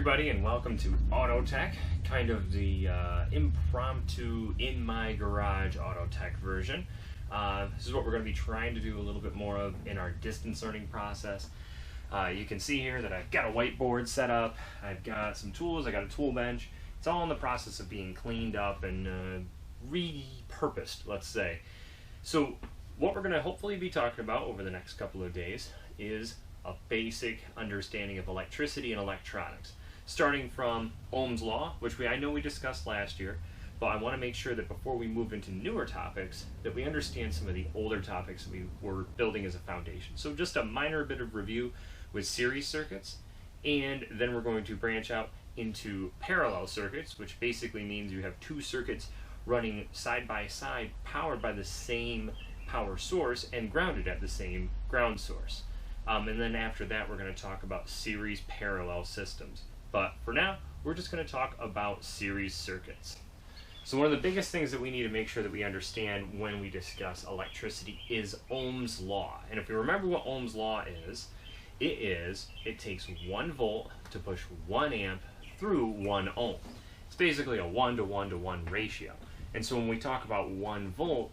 everybody, and welcome to Auto Tech, kind of the impromptu in my garage Auto Tech version. This is what we're going to be trying to do a little bit more of in our distance learning process. You can see here that I've got a whiteboard set up, I've got some tools, I got a tool bench. It's all in the process of being cleaned up and repurposed, let's say. So what we're going to hopefully be talking about over the next couple of days is a basic understanding of electricity and electronics, starting from Ohm's Law, which I know we discussed last year, but I want to make sure that before we move into newer topics, that we understand some of the older topics that we were building as a foundation. So just a minor bit of review with series circuits, and then we're going to branch out into parallel circuits, which basically means you have two circuits running side by side, powered by the same power source and grounded at the same ground source. And then after that, we're going to talk about series parallel systems. But for now, we're just going to talk about series circuits. So one of the biggest things that we need to make sure that we understand when we discuss electricity is Ohm's Law. And if you remember what Ohm's Law is, it takes 1 volt to push 1 amp through 1 ohm. It's basically a 1-to-1-to-1 ratio. And so when we talk about 1 volt,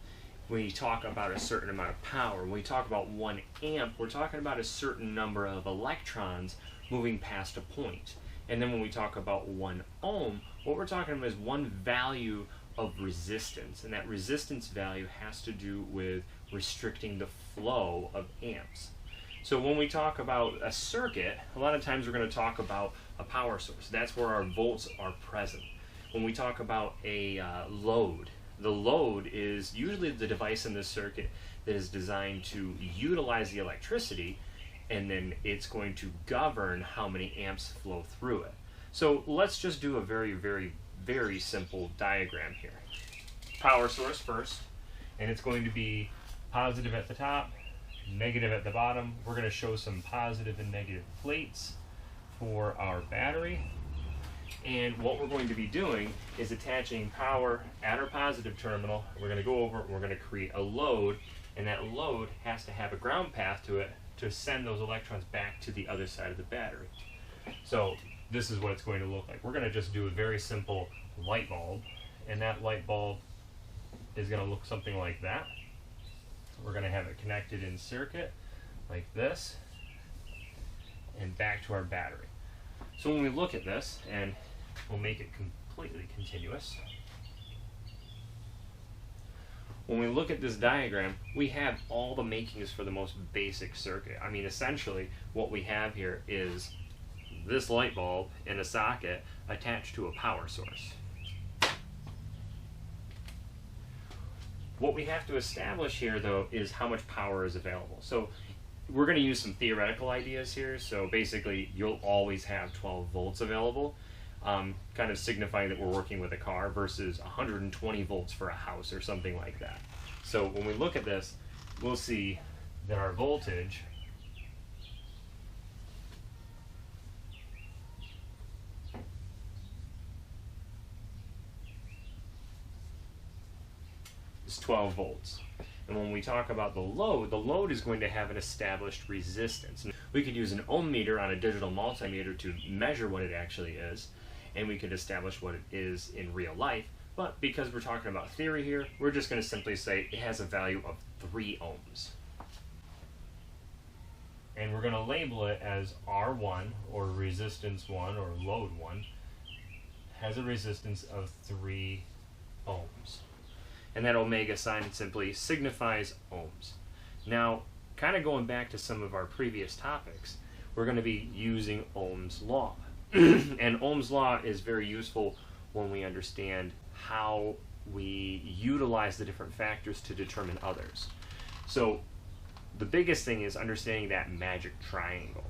we talk about a certain amount of power. When we talk about 1 amp, we're talking about a certain number of electrons moving past a point. And then when we talk about 1 ohm, what we're talking about is one value of resistance. And that resistance value has to do with restricting the flow of amps. So when we talk about a circuit, a lot of times we're going to talk about a power source. That's where our volts are present. When we talk about a load, the load is usually the device in the circuit that is designed to utilize the electricity, and then it's going to govern how many amps flow through it. So let's just do a very simple diagram here. Power source first, and it's going to be positive at the top, negative at the bottom. We're going to show some positive and negative plates for our battery. And what we're going to be doing is attaching power at our positive terminal. We're going to go over, we're going to create a load, and that load has to have a ground path to it to send those electrons back to the other side of the battery. So this is what it's going to look like. We're going to just do a very simple light bulb, and that light bulb is going to look something like that. We're going to have it connected in circuit like this and back to our battery. So when we look at this, and we'll make it completely continuous. When we look at this diagram, we have all the makings for the most basic circuit. I mean, essentially, what we have here is this light bulb in a socket attached to a power source. What we have to establish here, though, is how much power is available. So we're going to use some theoretical ideas here. So basically, you'll always have 12 volts available, kind of signifying that we're working with a car versus 120 volts for a house or something like that. So when we look at this, we'll see that our voltage is 12 volts. And when we talk about the load is going to have an established resistance. We could use an ohm meter on a digital multimeter to measure what it actually is, and we could establish what it is in real life. But because we're talking about theory here, we're just going to simply say it has a value of 3 ohms. And we're going to label it as R1, or resistance 1, or load 1, has a resistance of 3 ohms. And that omega sign simply signifies ohms. Now, kind of going back to some of our previous topics, we're going to be using Ohm's Law. And Ohm's Law is very useful when we understand how we utilize the different factors to determine others. So the biggest thing is understanding that magic triangle.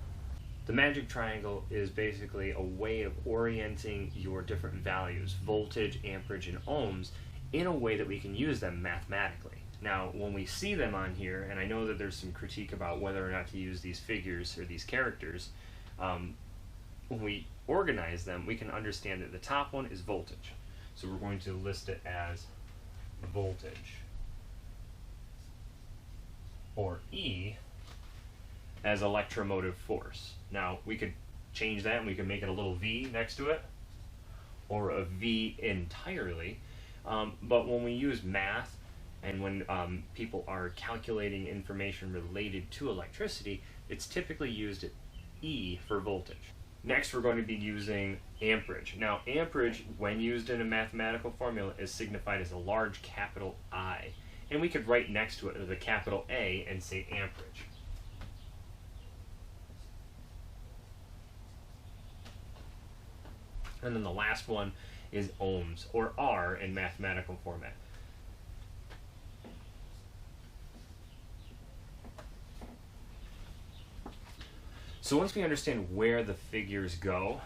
The magic triangle is basically a way of orienting your different values, voltage, amperage, and ohms, in a way that we can use them mathematically. Now, when we see them on here, and I know that there's some critique about whether or not to use these figures or these characters, when we organize them, we can understand that the top one is voltage. So we're going to list it as voltage, or E as electromotive force. Now, we could change that and we can make it a little V next to it, or a V entirely. But when we use math and when people are calculating information related to electricity, it's typically used at E for voltage. Next, we're going to be using amperage. Now, amperage, when used in a mathematical formula, is signified as a large capital I. And we could write next to it with a capital A and say amperage. And then the last one is ohms, or R in mathematical format. So once we understand where the figures go,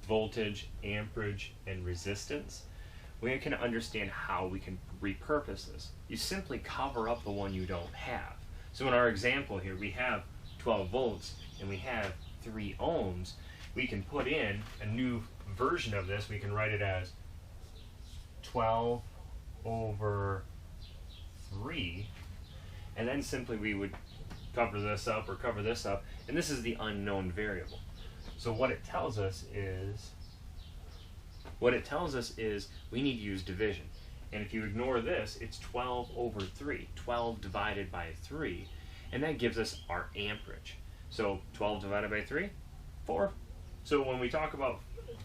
voltage, amperage, and resistance, we can understand how we can repurpose this. You simply cover up the one you don't have. So in our example here, we have 12 volts and we have 3 ohms. We can put in a new version of this. We can write it as 12 over 3, and then simply we would cover this up or cover this up, and this is the unknown variable. So what it tells us is we need to use division. And if you ignore this, it's 12 over 3, 12 divided by 3, and that gives us our amperage. So 12 divided by 3, 4. So when we talk about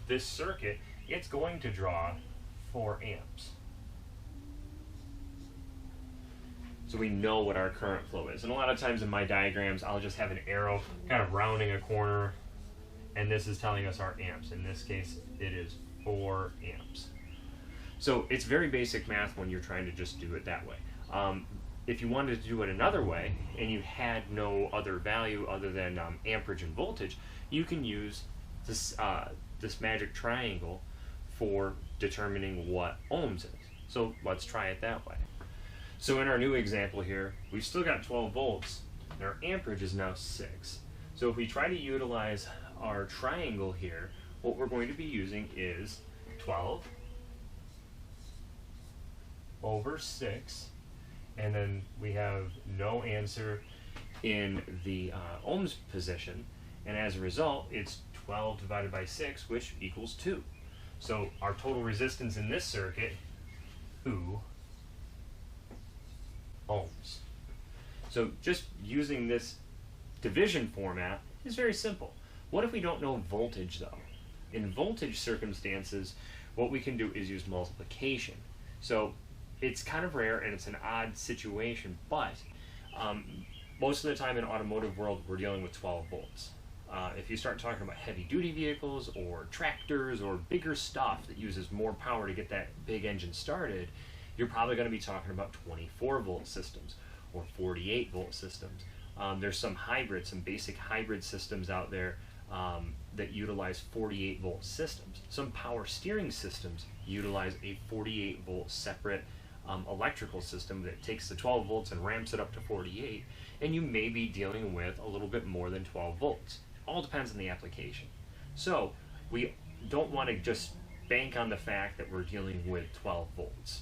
this circuit, it's going to draw 4 amps. So we know what our current flow is. And a lot of times in my diagrams, I'll just have an arrow kind of rounding a corner, and this is telling us our amps. In this case, it is 4 amps. So it's very basic math when you're trying to just do it that way. If you wanted to do it another way, and you had no other value other than amperage and voltage, you can use this, this magic triangle for determining what ohms is. So let's try it that way. So in our new example here, we've still got 12 volts, and our amperage is now 6. So if we try to utilize our triangle here, what we're going to be using is 12 over 6, and then we have no answer in the ohms position, and as a result, it's 12 divided by 6, which equals 2. So our total resistance in this circuit, 2 ohms. So just using this division format is very simple. What if we don't know voltage though? In voltage circumstances, what we can do is use multiplication. So it's kind of rare and it's an odd situation, but most of the time in automotive world, we're dealing with 12 volts. If you start talking about heavy duty vehicles or tractors or bigger stuff that uses more power to get that big engine started, you're probably going to be talking about 24 volt systems or 48 volt systems. There's some hybrids, some basic hybrid systems out there that utilize 48 volt systems. Some power steering systems utilize a 48 volt separate electrical system that takes the 12 volts and ramps it up to 48, and you may be dealing with a little bit more than 12 volts. All depends on the application. So we don't want to just bank on the fact that we're dealing with 12 volts.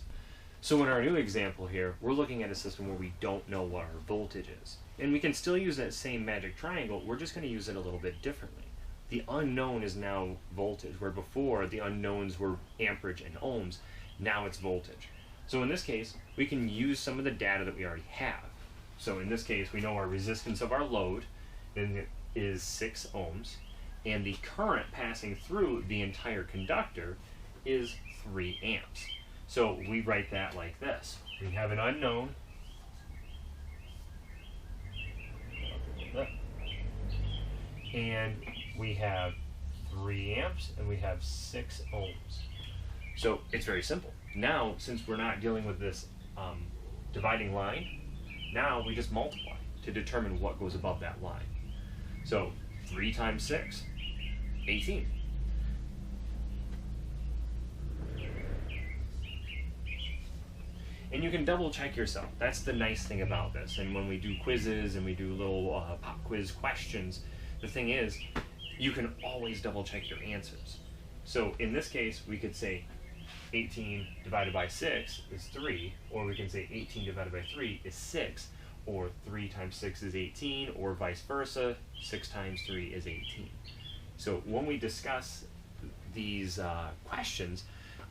So in our new example here, we're looking at a system where we don't know what our voltage is. And we can still use that same magic triangle, we're just going to use it a little bit differently. The unknown is now voltage, where before the unknowns were amperage and ohms, now it's voltage. So in this case, we can use some of the data that we already have. So in this case, we know our resistance of our load is 6 ohms, and the current passing through the entire conductor is 3 amps. So we write that like this. We have an unknown, and we have 3 amps, and we have 6 ohms. So it's very simple. Now, since we're not dealing with this dividing line, now we just multiply to determine what goes above that line. So 3 times 6, 18. And you can double check yourself. That's the nice thing about this. And when we do quizzes and we do little pop quiz questions, the thing is, you can always double check your answers. So in this case, we could say 18 divided by 6 is 3, or we can say 18 divided by 3 is 6, or 3 times 6 is 18, or vice versa, 6 times 3 is 18. So when we discuss these questions,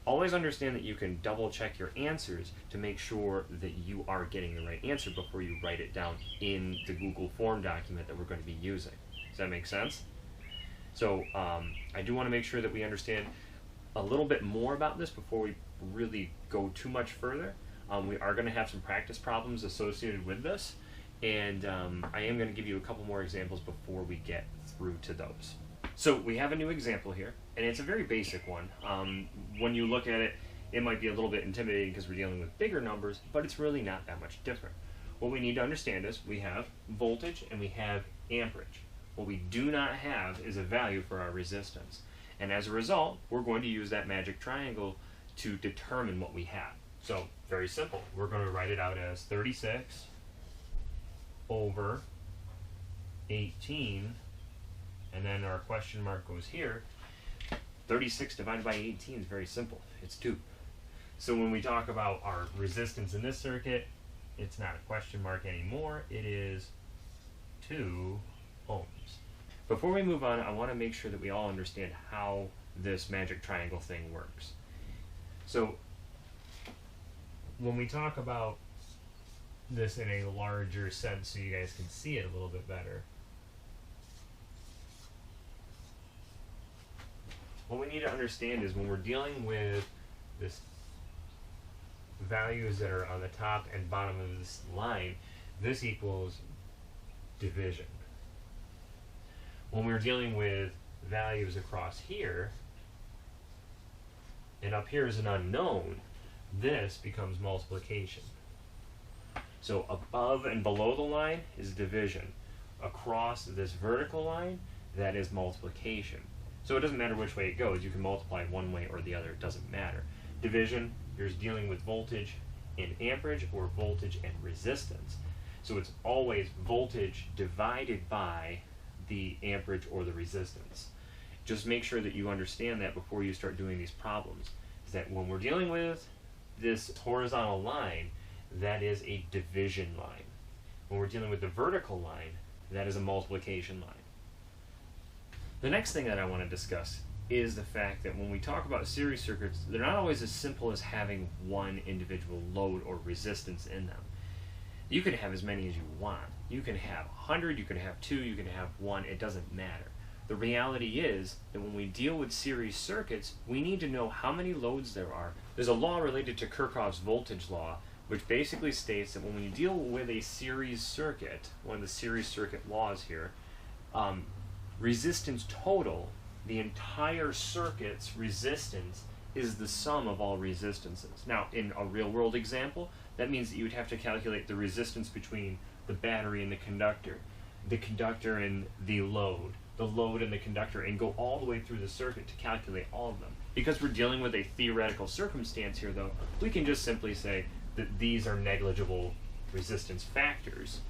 always understand that you can double check your answers to make sure that you are getting the right answer before you write it down in the Google form document that we're going to be using. Does that make sense? So I do want to make sure that we understand a little bit more about this before we really go too much further. We are going to have some practice problems associated with this, and I am going to give you a couple more examples before we get through to those. So we have a new example here, and it's a very basic one. When you look at it, it might be a little bit intimidating because we're dealing with bigger numbers, but it's really not that much different. What we need to understand is we have voltage and we have amperage. What we do not have is a value for our resistance. And as a result, we're going to use that magic triangle to determine what we have. So, very simple. We're going to write it out as 36 over 18, and then our question mark goes here. 36 divided by 18 is very simple. It's 2. So when we talk about our resistance in this circuit, it's not a question mark anymore. It is 2 ohms. Before we move on, I want to make sure that we all understand how this magic triangle thing works. So when we talk about this in a larger sense so you guys can see it a little bit better, what we need to understand is when we're dealing with this values that are on the top and bottom of this line, this equals division. When we're dealing with values across here, and up here is an unknown, this becomes multiplication. So above and below the line is division. Across this vertical line, that is multiplication. So it doesn't matter which way it goes. You can multiply one way or the other. It doesn't matter. Division, you're dealing with voltage and amperage, or voltage and resistance. So it's always voltage divided by the amperage or the resistance. Just make sure that you understand that before you start doing these problems. Is that when we're dealing with this horizontal line, that is a division line. When we're dealing with the vertical line, that is a multiplication line. The next thing that I want to discuss is the fact that when we talk about series circuits, they're not always as simple as having one individual load or resistance in them. You can have as many as you want. You can have 100, you can have 2, you can have 1, it doesn't matter. The reality is that when we deal with series circuits, we need to know how many loads there are. There's a law related to Kirchhoff's voltage law, which basically states that when we deal with a series circuit, one of the series circuit laws here, resistance total, the entire circuit's resistance, is the sum of all resistances. Now, in a real-world example, that means that you would have to calculate the resistance between the battery and the conductor and the load and the conductor, and go all the way through the circuit to calculate all of them. Because we're dealing with a theoretical circumstance here, though, we can just simply say that these are negligible resistance factors,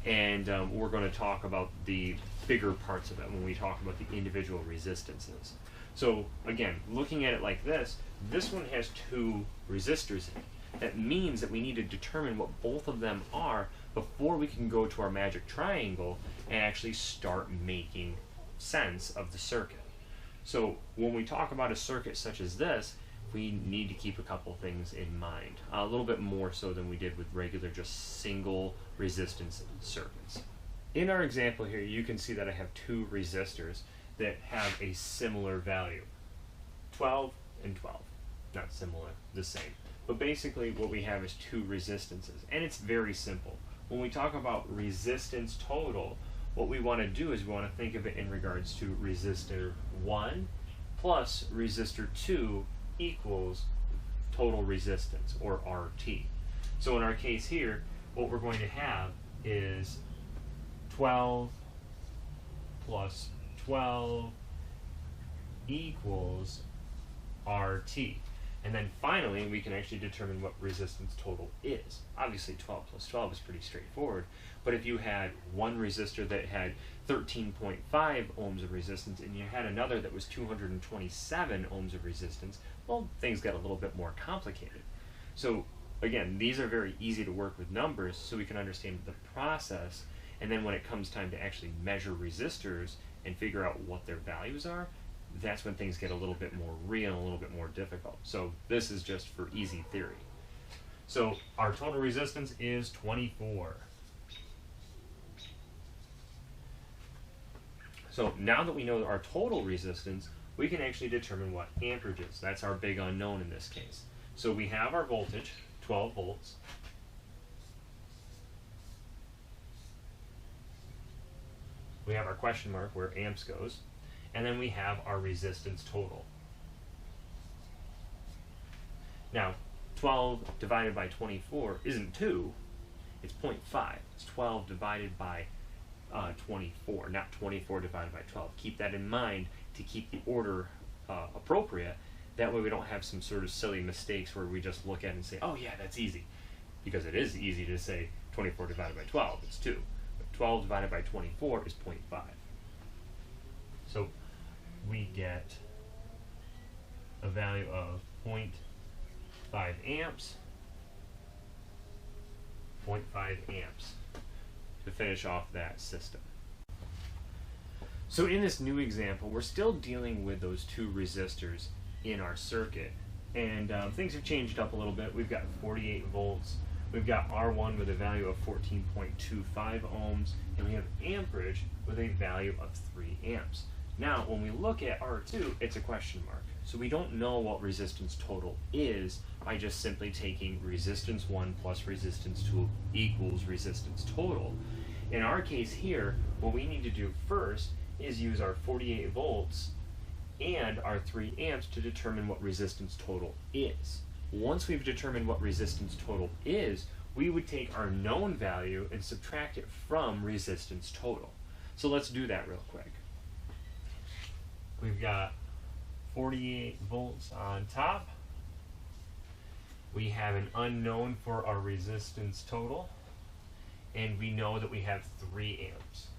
and we're going to talk about the bigger parts of it when we talk about the individual resistances. So again, looking at it like this one has 2 resistors in it. That means that we need to determine what both of them are before we can go to our magic triangle and actually start making sense of the circuit. So when we talk about a circuit such as this, we need to keep a couple things in mind, a little bit more so than we did with regular just single resistance circuits. In our example here, you can see that I have 2 resistors that have a similar value, 12 and 12. Not similar, the same. But basically what we have is 2 resistances, and it's very simple. When we talk about resistance total, what we want to do is we want to think of it in regards to resistor 1 plus resistor 2 equals total resistance, or RT. So in our case here, what we're going to have is 12 plus 12 equals RT. And then finally, we can actually determine what resistance total is. Obviously, 12 plus 12 is pretty straightforward. But if you had one resistor that had 13.5 ohms of resistance and you had another that was 227 ohms of resistance, well, things get a little bit more complicated. So again, these are very easy to work with numbers so we can understand the process. And then when it comes time to actually measure resistors and figure out what their values are, that's when things get a little bit more real and a little bit more difficult. So this is just for easy theory. So our total resistance is 24. So now that we know our total resistance, we can actually determine what amperage is. That's our big unknown in this case. So we have our voltage, 12 volts. We have our question mark where amps goes. And then we have our resistance total. Now, 12 divided by 24 isn't 2, it's 0.5. It's 12 divided by 24, not 24 divided by 12. Keep that in mind to keep the order appropriate. That way we don't have some sort of silly mistakes where we just look at it and say, oh yeah, that's easy. Because it is easy to say 24 divided by 12, it's 2. But 12 divided by 24 is 0.5. So we get a value of 0.5 amps, 0.5 amps to finish off that system. So in this new example, we're still dealing with those two resistors in our circuit, and things have changed up a little bit. We've got 48 volts, we've got R1 with a value of 14.25 ohms, and we have amperage with a value of 3 amps. Now, when we look at R2, it's a question mark. So we don't know what resistance total is by just simply taking resistance 1 plus resistance 2 equals resistance total. In our case here, what we need to do first is use our 48 volts and our 3 amps to determine what resistance total is. Once we've determined what resistance total is, we would take our known value and subtract it from resistance total. So let's do that real quick. We've got 48 volts on top. We have an unknown for our resistance total, and we know that we have 3 amps.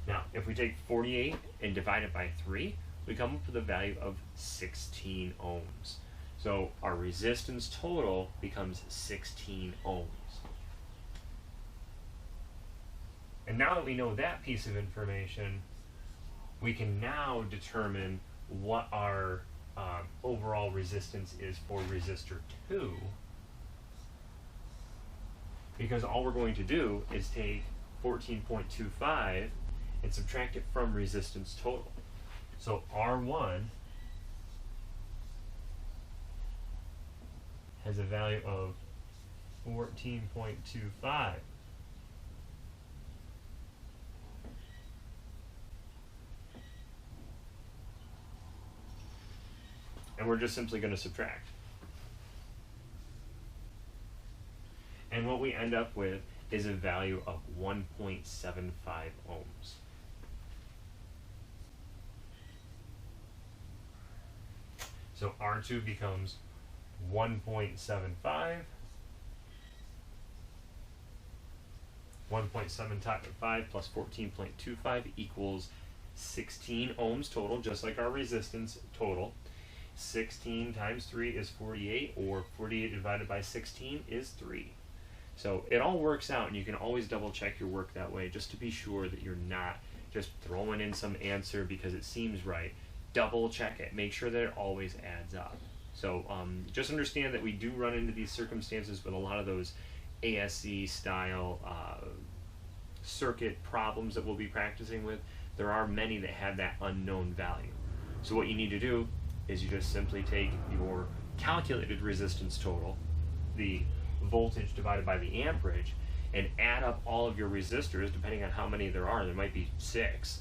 Now, if we take 48 and divide it by 3, we come up with a value of 16 ohms. So our resistance total becomes 16 ohms. And now that we know that piece of information, we can now determine what our overall resistance is for resistor 2, because all we're going to do is take 14.25 and subtract it from resistance total. So R1 has a value of 14.25. And we're just simply going to subtract. And what we end up with is a value of 1.75 ohms. So R2 becomes 1.75. 1.75 plus 14.25 equals 16 ohms total, just like our resistance total. 16 times 3 is 48, or 48 divided by 16 is 3. So it all works out, and you can always double check your work that way just to be sure that you're not just throwing in some answer because it seems right. Double check it. Make sure that it always adds up. So just understand that we do run into these circumstances with a lot of those ASC style circuit problems that we'll be practicing with. There are many that have that unknown value. So what you need to do is you just simply take your calculated resistance total, the voltage divided by the amperage, and add up all of your resistors, depending on how many there might be 6.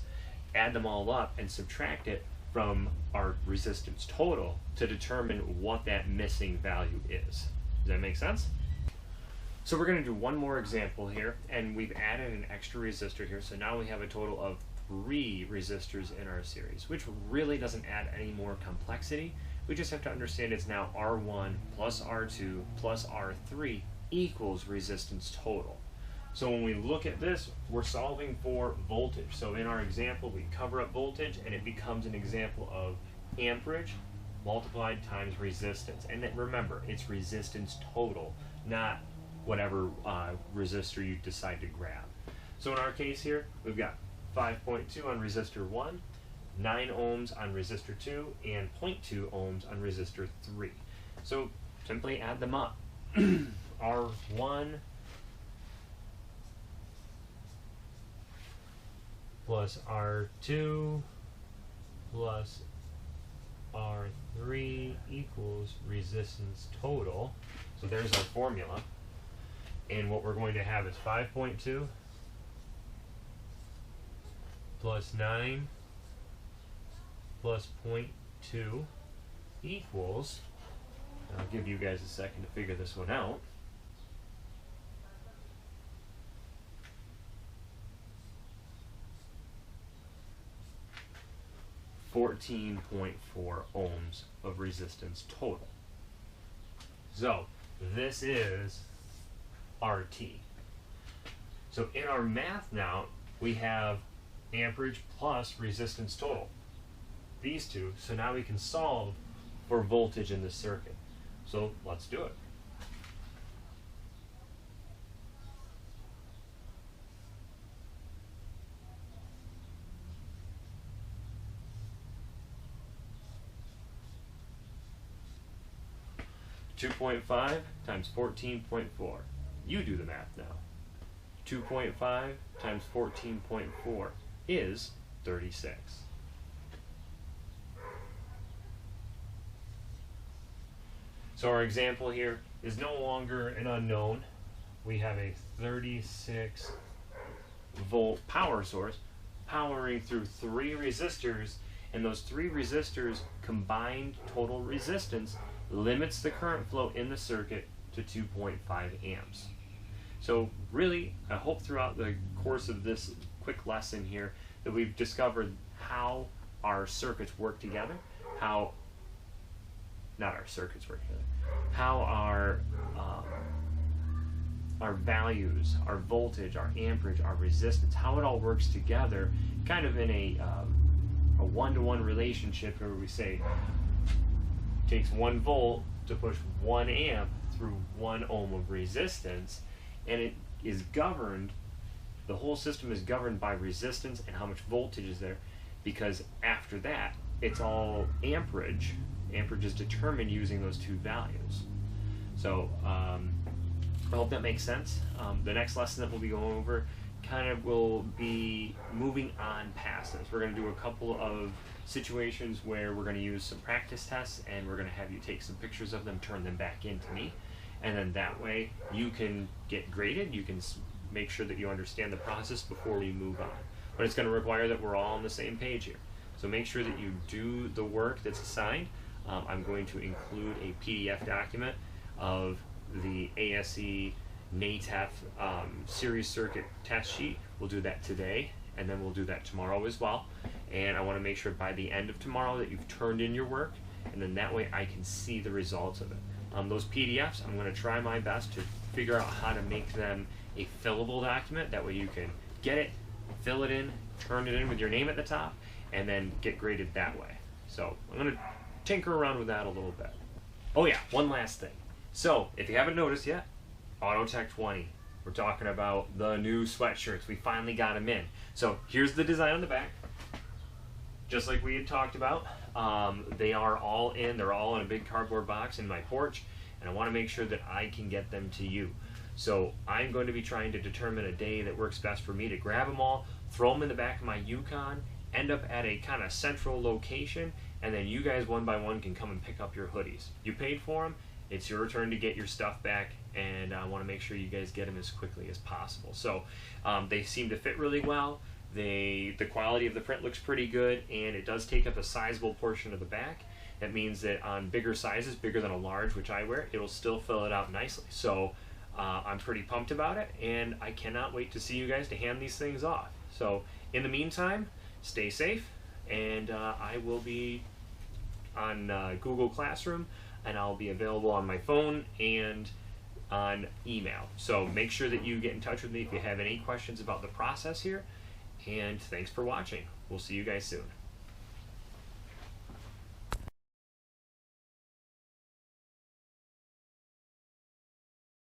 Add them all up and subtract it from our resistance total to determine what that missing value is. Does that make sense? So we're going to do one more example here, and we've added an extra resistor here, so now we have a total of 3 resistors in our series, which really doesn't add any more complexity. We just have to understand it's now R1 plus R2 plus R3 equals resistance total. So when we look at this, we're solving for voltage. So in our example, we cover up voltage, and it becomes an example of amperage multiplied times resistance. And then remember, it's resistance total, not whatever resistor you decide to grab. So in our case here, we've got 5.2 on resistor 1, 9 ohms on resistor 2, and 0.2 ohms on resistor 3. So simply add them up. R1 plus R2 plus R3 equals resistance total. So there's our formula. And what we're going to have is 5.2 plus 9 plus 0.2 equals, I'll give you guys a second to figure this one out, 14.4 ohms of resistance total. So this is RT. So in our math now, we have amperage plus resistance total. These two. So now we can solve for voltage in the circuit. So let's do it. .5 times 14.4. You do the math now. 2.5 times 14.4 is 36. So our example here is no longer an unknown. We have a 36 volt power source powering through 3 resistors, and those 3 resistors combined total resistance limits the current flow in the circuit to 2.5 amps. So really, I hope throughout the course of this quick lesson here that we've discovered how our circuits work together, how our values, our voltage, our amperage, our resistance, how it all works together, kind of in a one-to-one relationship where we say it takes 1 volt to push 1 amp through 1 ohm of resistance, and it is governed, the whole system is governed by resistance and how much voltage is there, because after that it's all amperage. Amperage is determined using those 2 values. So I hope that makes sense. The next lesson that we'll be going over kind of will be moving on past this. We're going to do a couple of situations where we're going to use some practice tests, and we're going to have you take some pictures of them, turn them back into me, and then that way you can get graded. You can make sure that you understand the process before we move on. But it's going to require that we're all on the same page here. So make sure that you do the work that's assigned. I'm going to include a PDF document of the ASE NATEF series circuit test sheet. We'll do that today, and then we'll do that tomorrow as well. And I want to make sure by the end of tomorrow that you've turned in your work, and then that way I can see the results of it. Those PDFs, I'm going to try my best to figure out how to make them a fillable document. That way you can get it, fill it in, turn it in with your name at the top, and then get graded that way. So I'm going to tinker around with that a little bit. Oh yeah, one last thing. So if you haven't noticed yet, AutoTech 20. We're talking about the new sweatshirts. We finally got them in. So here's the design on the back. Just like we had talked about, they are all in. They're all in a big cardboard box in my porch, and I want to make sure that I can get them to you. So I'm going to be trying to determine a day that works best for me to grab them all, throw them in the back of my Yukon, end up at a kind of central location, and then you guys one by one can come and pick up your hoodies. You paid for them. It's your turn to get your stuff back, and I want to make sure you guys get them as quickly as possible. So they seem to fit really well. The quality of the print looks pretty good, and it does take up a sizable portion of the back. That means that on bigger sizes, bigger than a large, which I wear, it'll still fill it out nicely. So I'm pretty pumped about it, and I cannot wait to see you guys to hand these things off. So in the meantime, stay safe, and I will be on Google Classroom, and I'll be available on my phone and on email. So make sure that you get in touch with me if you have any questions about the process here, and thanks for watching. We'll see you guys soon.